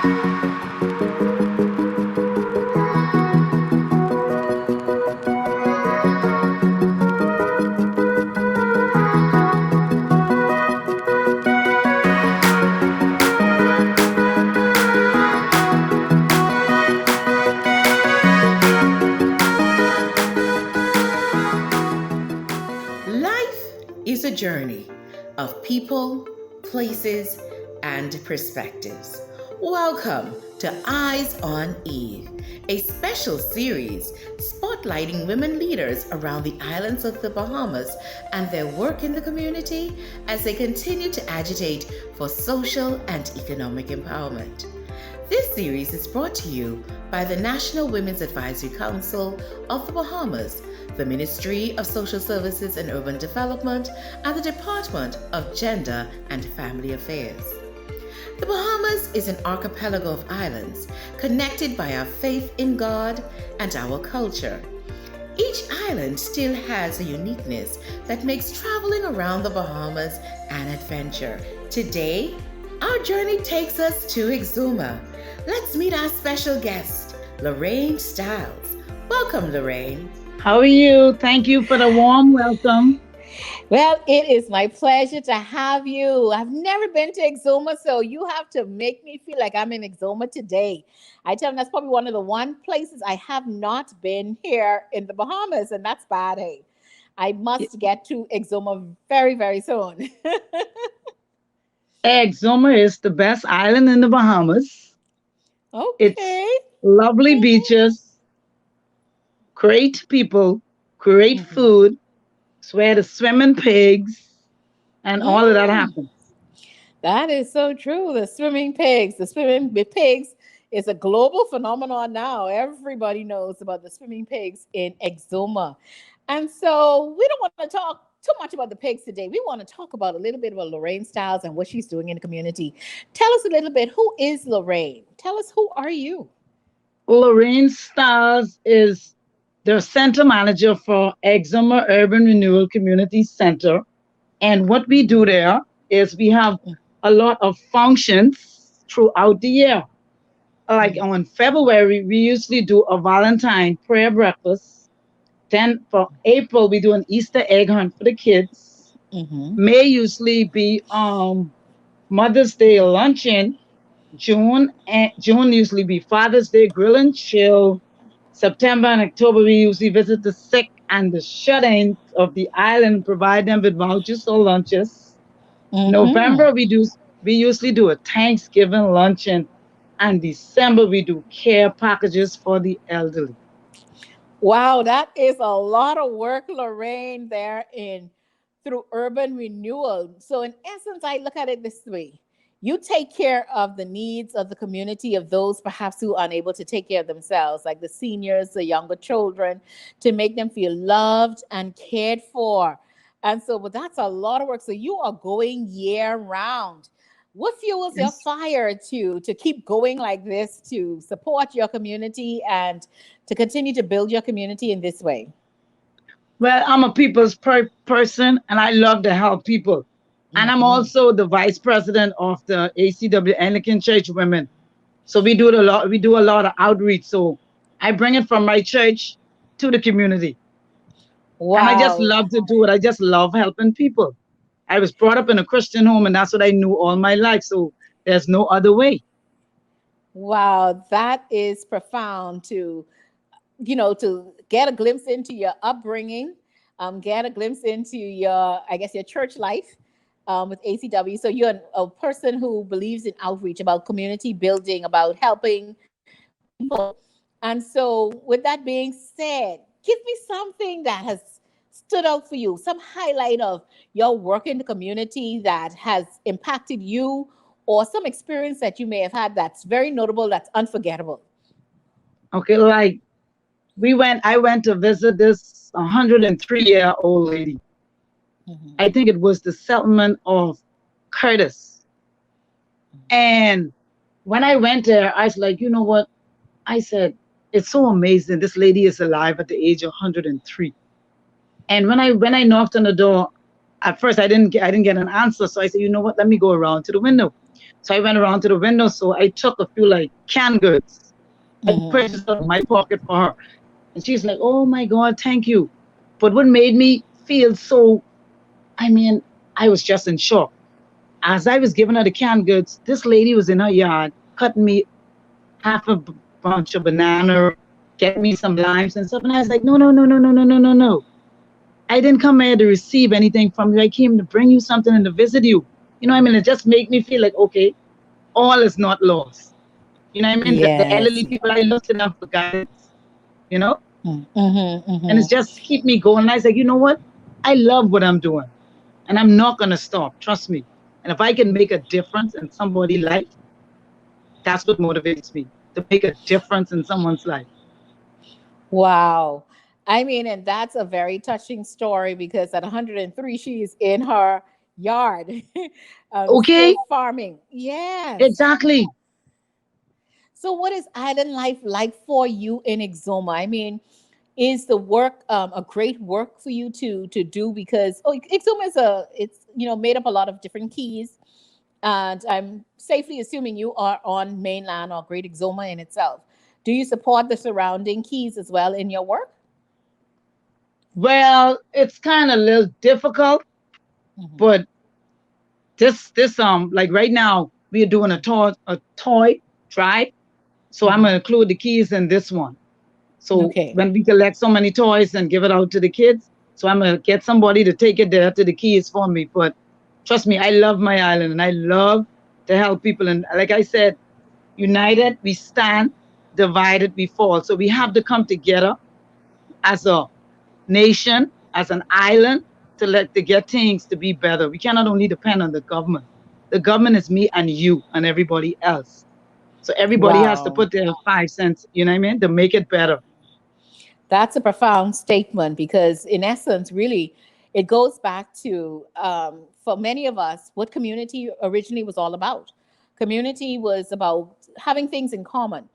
Life is a journey of people, places, and perspectives. Welcome to Eyes on Eve, a special series spotlighting women leaders around the islands of the Bahamas and their work in the community as they continue to agitate for social and economic empowerment. This series is brought to you by the National Women's Advisory Council of the Bahamas, the Ministry of Social Services and Urban Development, and the Department of Gender and Family Affairs. The Bahamas is an archipelago of islands connected by our faith in God and our culture. Each island still has a uniqueness that makes traveling around the Bahamas an adventure. Today, our journey takes us to Exuma. Let's meet our special guest, Lorraine Stiles. Welcome, Lorraine. How are you? Thank you for the warm welcome. Well, it is my pleasure to have you. I've never been to Exuma, so you have to make me feel like I'm in Exuma today. I tell them that's probably one of the places I have not been here in the Bahamas, and that's bad, hey. I must get to Exuma very, very soon. Exuma is the best island in the Bahamas. Okay. It's lovely beaches, great people, great food. It's where the swimming pigs and all of that happens. That is so true. The swimming pigs. The swimming pigs is a global phenomenon now. Everybody knows about the swimming pigs in Exuma. And so we don't want to talk too much about the pigs today. We want to talk about a little bit about Lorraine Stiles and what she's doing in the community. Tell us a little bit. Who is Lorraine? Tell us, who are you? Lorraine Stiles is the center manager for Exuma Urban Renewal Community Center. And what we do there is we have a lot of functions throughout the year. Like on February, we usually do a Valentine prayer breakfast. Then for April, we do an Easter egg hunt for the kids. May usually be Mother's Day luncheon. June usually be Father's Day grill and chill. September and October, we usually visit the sick and the shut-ins of the island, provide them with vouchers or lunches. November, we usually do a Thanksgiving luncheon. And December, we do care packages for the elderly. Wow, that is a lot of work, Lorraine, through urban renewal. So in essence, I look at it this way. You take care of the needs of the community, of those perhaps who are unable to take care of themselves, like the seniors, the younger children, to make them feel loved and cared for. And so, but that's a lot of work. So you are going year round. What fuels your fire to keep going like this, to support your community and to continue to build your community in this way? Well, I'm a people's person, and I love to help people. And I'm also the vice president of the ACW Anglican Church Women. So we do a lot of outreach. So I bring it from my church to the community. Wow. And I just love to do it. I just love helping people. I was brought up in a Christian home, and that's what I knew all my life. So there's no other way. Wow, that is profound to get a glimpse into your upbringing, get a glimpse into your church life with ACW. So you're a person who believes in outreach, about community building, about helping people. And so with that being said, give me something that has stood out for you, some highlight of your work in the community that has impacted you, or some experience that you may have had that's very notable, that's unforgettable. Okay, like I went to visit this 103-year-old lady. I think it was the settlement of Curtis. And when I went there, I was like, you know what? I said, it's so amazing. This lady is alive at the age of 103. And when I knocked on the door, at first I didn't get an answer. So I said, you know what? Let me go around to the window. So I went around to the window. So I took a few like canned goods. I Mhm. purchased out of my pocket for her. And she's like, oh my God, thank you. But what made me feel so, I mean, I was just in shock. As I was giving her the canned goods, this lady was in her yard cutting me half a bunch of banana, getting me some limes and stuff. And I was like, no, no, no, no, no, no, no, no, no. I didn't come here to receive anything from you. I came to bring you something and to visit you. You know what I mean? It just made me feel like, okay, all is not lost. You know what I mean? The Yes. elderly people, I look to them for guidance, you know? Mhm. And it's Mhm. just keep me going. And I was like, you know what? I love what I'm doing and I'm not going to stop. Trust me. And if I can make a difference in somebody's life, that's what motivates me to make a difference in someone's life. Wow. I mean, and that's a very touching story because at 103, she's in her yard, still Okay? farming. Yes. Exactly. So, what is island life like for you in Exuma? I mean, is the work a great work for you to do? Because Exuma is it's made up a lot of different keys, and I'm safely assuming you are on mainland or Great Exuma in itself. Do you support the surrounding keys as well in your work? Well, it's kind of a little difficult, Mhm. but this like right now we are doing a toy drive. So I'm Mhm. gonna include the keys in this one. So Okay. when we collect so many toys and give it out to the kids, so I'm gonna get somebody to take it there to the keys for me. But trust me, I love my island and I love to help people. And like I said, united we stand, divided we fall. So we have to come together as a nation, as an island, to get things to be better. We cannot only depend on the government. The government is me and you and everybody else. So everybody has to Wow. put their 5 cents, you know what I mean, to make it better. That's a profound statement because, in essence, really, it goes back to, for many of us, what community originally was all about. Community was about having things in common.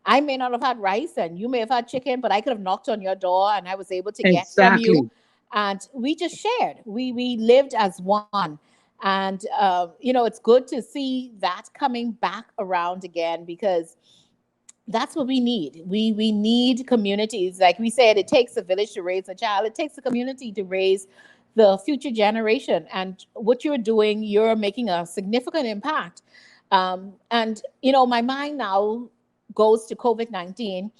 I may not have had rice and you may have had chicken, but I could have knocked on your door and I was able to get from you. Exactly. And we just shared. We lived as one. And, it's good to see that coming back around again because that's what we need. We need communities. Like we said, it takes a village to raise a child. It takes a community to raise the future generation. And what you're doing, you're making a significant impact. And my mind now goes to COVID-19,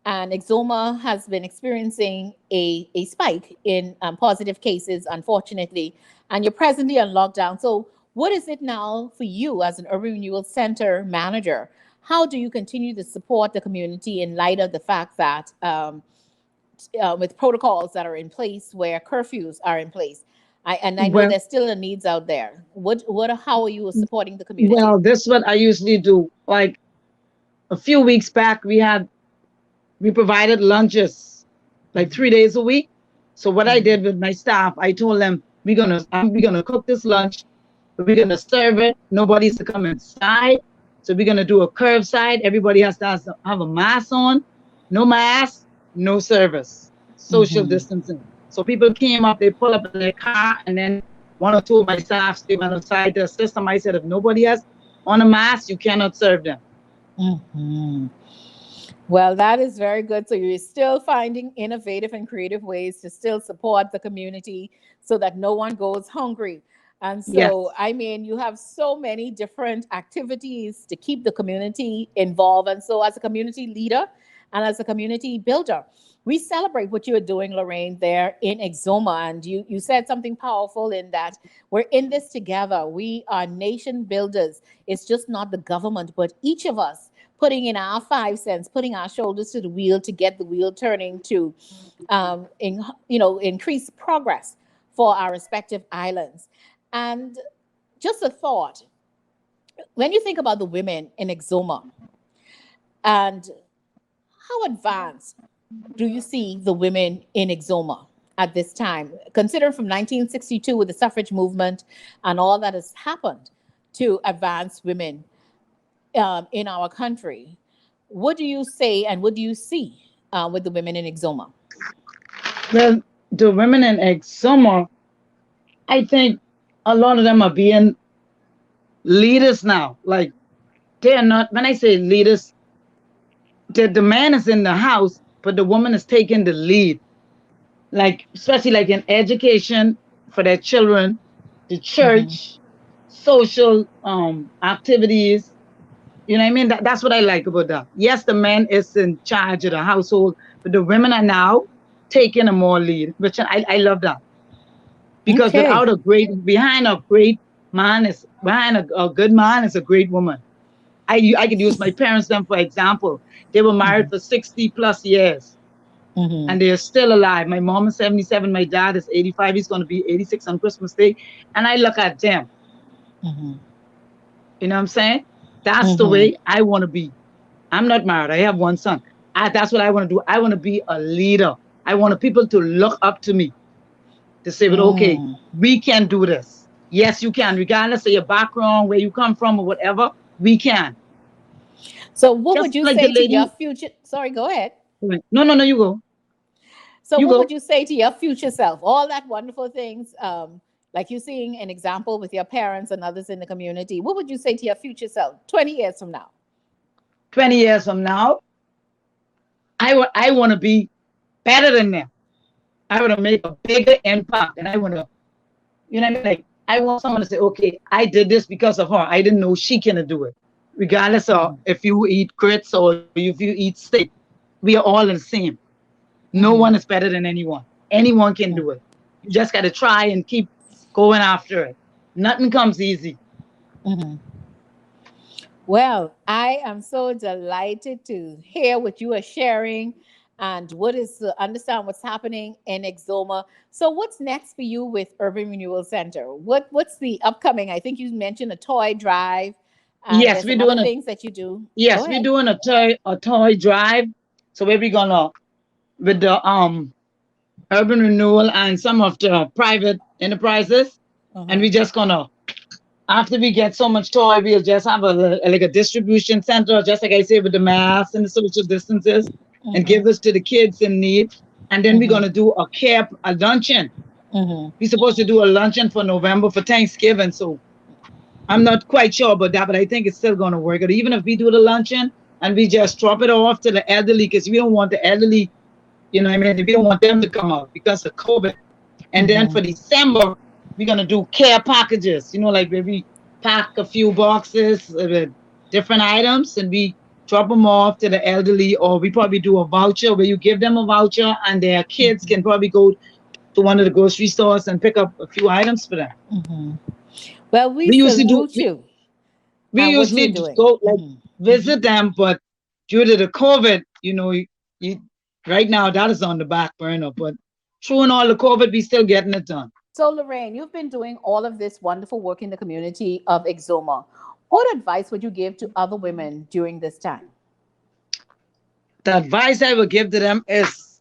and Exuma has been experiencing a spike in positive cases, unfortunately. And you're presently on lockdown. So, what is it now for you as an urban renewal center manager? How do you continue to support the community in light of the fact that with protocols that are in place where curfews are in place? And I know Well, there's still a needs out there. How are you supporting the community? well, this is what I usually do. Like a few weeks back, we provided lunches like Mhm. 3 days a week. So what I Mhm. did with my staff, I told them we're gonna cook this lunch, but we're gonna serve it. Nobody's to come inside. So we're gonna do a curbside. Everybody has to have a mask on. No mask, no service. Social Mhm. distancing. So people came up, they pull up in their car, and then one or two of my staff they went outside to assist them. I said, if nobody has on a mask, you cannot serve them. Mhm. Well, that is very good. So you're still finding innovative and creative ways to still support the community so that no one goes hungry. And so, Yes. I mean, you have so many different activities to keep the community involved. And so, as a community leader and as a community builder, we celebrate what you are doing, Lorraine, there in Exuma. And you said something powerful in that we're in this together. We are nation builders. It's just not the government, but each of us putting in our 5 cents, putting our shoulders to the wheel to get the wheel turning to, increase progress for our respective islands. And just a thought: when you think about the women in Exuma, and how advanced do you see the women in Exuma at this time? Consider from 1962 with the suffrage movement and all that has happened to advance women in our country. What do you say and what do you see with the women in Exuma? Well, the women in Exuma, I think a lot of them are being leaders now, like they're not, when I say leaders, the man is in the house, but the woman is taking the lead. Like, especially like in education for their children, the Mm-hmm. church, social activities. You know what I mean? That's what I like about that. Yes, the man is in charge of the household, but the women are now taking a more lead, which I love that. Because Okay. without behind a great man is, behind a good man is a great woman. I could use my parents them for example. They were married Mm-hmm. for 60 plus years Mm-hmm. and they're still alive. My mom is 77, my dad is 85, he's going to be 86 on Christmas Day. And I look at them, Mm-hmm. you know what I'm saying? That's the Mm-hmm. way I want to be. I'm not married, I have one son. That's what I want to do. I want to be a leader. I want people to look up to me to say, but okay, Mm. we can do this. Yes, you can, regardless of your background, where you come from, or whatever, we can. So, what would Just you like the say to your lady. future? Sorry, go ahead. No, no, no, you go. So, You what would go. you say to your future self? All that wonderful things, like you seeing an example with your parents and others in the community. What would you say to your future self 20 years from now? 20 years from now, I want to be better than them. I want to make a bigger impact. And I want to, you know what I mean? Like, I want someone to say, okay, I did this because of her. I didn't know she can do it. Regardless of Mm-hmm. if you eat grits or if you eat steak, we are all the same. No one Mm-hmm. is better than anyone. Anyone can do it. You just got to try and keep going after it. Nothing comes easy. Mm-hmm. Well, I am so delighted to hear what you are sharing and what is to understand what's happening in Exuma. So, what's next for you with Urban Renewal Center? What's the upcoming? I think you mentioned a toy drive, and Yes, there's we're some other doing a things that you do. Go yes, we're ahead. doing a toy drive. So where we gonna with the urban renewal and some of the private enterprises. And Uh-huh. we just gonna, after we get so much toy, we'll just have like a distribution center, just like I said, with the masks and the social distances, and Mm-hmm. give this to the kids in need. And then we're Mm-hmm. gonna do a luncheon. Mm-hmm. We're supposed to do a luncheon for November for Thanksgiving. So I'm not quite sure about that, but I think it's still gonna work. Or even if we do the luncheon and we just drop it off to the elderly, because we don't want the elderly, you know what I mean? We don't want them to come out because of COVID. And then Mm-hmm. for December, we're gonna do care packages. You know, like where we pack a few boxes with different items and we drop them off to the elderly, or we probably do a voucher where you give them a voucher and their kids can probably go to one of the grocery stores and pick up a few items for them. Mm-hmm. Well, we We usually do. salute you We and what you're usually doing. go like Mm-hmm. visit them, but due to the COVID, you right now that is on the back burner. But through and all the COVID, we still getting it done. So, Lorraine, you've been doing all of this wonderful work in the community of Exuma. What advice would you give to other women during this time? The advice I would give to them is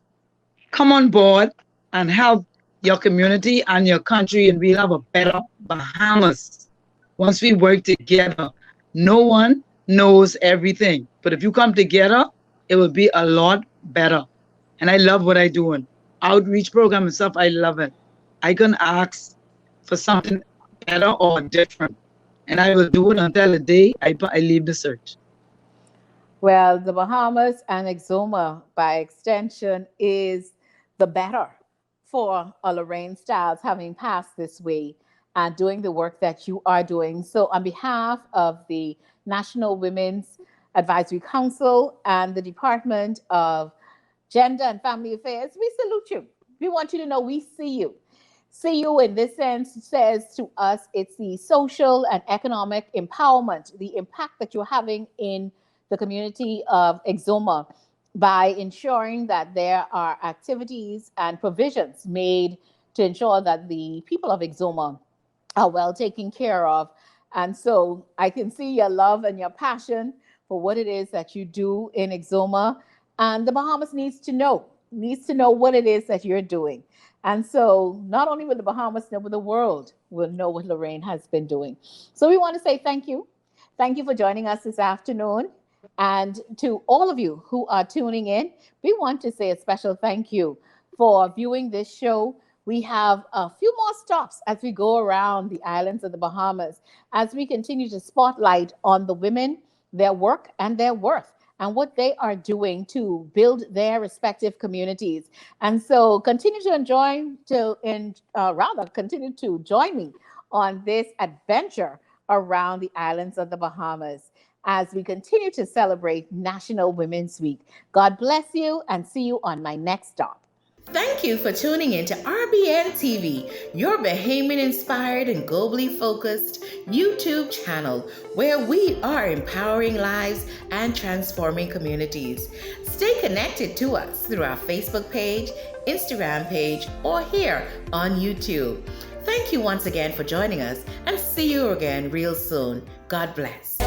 come on board and help your community and your country, and we'll have a better Bahamas. Once we work together, no one knows everything. But if you come together, it will be a lot better. And I love what I doing. Outreach program and stuff, I love it. I can ask for something better or different. And I will do it until the day I leave the search. Well, the Bahamas and Exuma, by extension, is the better for a Lorraine Styles having passed this way and doing the work that you are doing. So, on behalf of the National Women's Advisory Council and the Department of Gender and Family Affairs, we salute you. We want you to know we see you. See you in this sense says to us it's the social and economic empowerment, the impact that you're having in the community of Exuma by ensuring that there are activities and provisions made to ensure that the people of Exuma are well taken care of. And so I can see your love and your passion for what it is that you do in Exuma. And the Bahamas needs to know what it is that you're doing. And so not only will the Bahamas know, but the world will know what Lorraine has been doing. So we want to say thank you. Thank you for joining us this afternoon. And to all of you who are tuning in, we want to say a special thank you for viewing this show. We have a few more stops as we go around the islands of the Bahamas, as we continue to spotlight on the women, their work, and their worth, and what they are doing to build their respective communities. And so continue to continue to join me on this adventure around the islands of the Bahamas as we continue to celebrate National Women's Week. God bless you and see you on my next stop. Thank you for tuning in to RBNTV, your Bahamian-inspired and globally focused YouTube channel where we are empowering lives and transforming communities. Stay connected to us through our Facebook page, Instagram page, or here on YouTube. Thank you once again for joining us and see you again real soon. God bless.